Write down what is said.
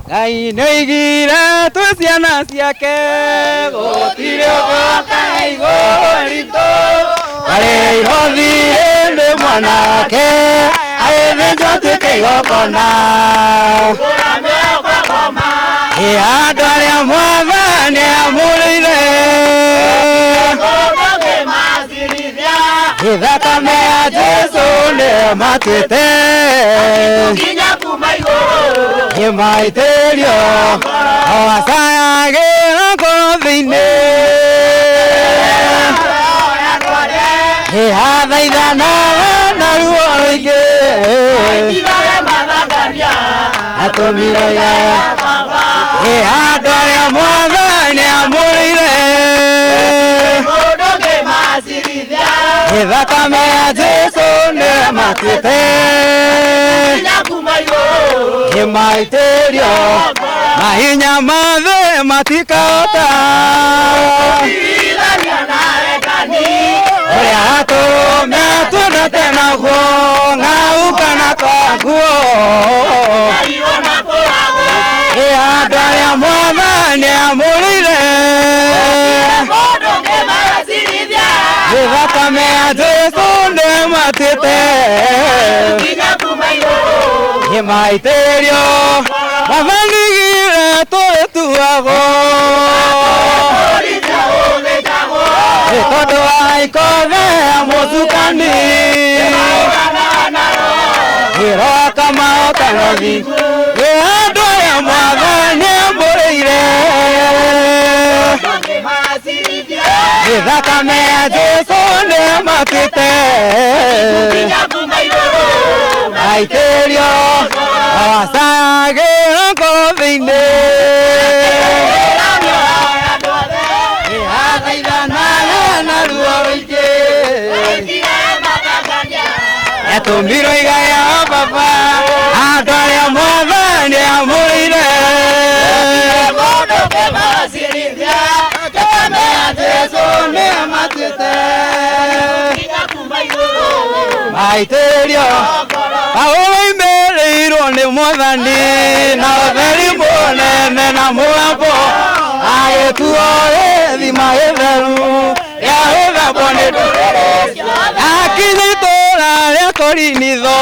Ngai nĩoigire twĩ ciana ciake gũtirĩ ũgoka igũrũ ritũ arĩ ihothire nĩ mwanake agĩthĩnjwo tuĩke igongona andũ arĩa Mwathani amũrĩire thakame ya Jesũ nĩĩmatuĩte maitĩrio o acayagĩra ngoro-inĩ athaithanaga na ruo rũingĩ atũmire andũ arĩa Mwathani amũrĩire thakame ya Jesũ nĩĩmatuĩte maitĩrio mahinya mathĩ matikahota ũrĩa atũme tuonete naguo ng'au kana kwaguo andũ arĩa Mwathani amũrĩire thakame ya Jesũ nĩĩmatuĩte maitĩrio mavanigire tũtuagwo tondũ wa ikothe ya mũcukani gĩroka mahotanothi andũ arĩa Mwathani amũrĩire thakame ya Jesũ nĩĩmatuĩte maitĩrio acayagĩra ngoro-inĩ athaithanaga na ruo rũingĩ atũmirwo igaya baba andũ arĩa Mwathani amũrĩire thakame ya Jesũ nĩĩmatuĩte maitĩrio aũimĩrĩirwo nĩ Mwathani na ũtheri mũnene na mũgambo agĩtuo gĩthima gĩtheru gĩa gũthambwo nĩ ndũrĩrĩ akinya itũũra rĩa Korinitho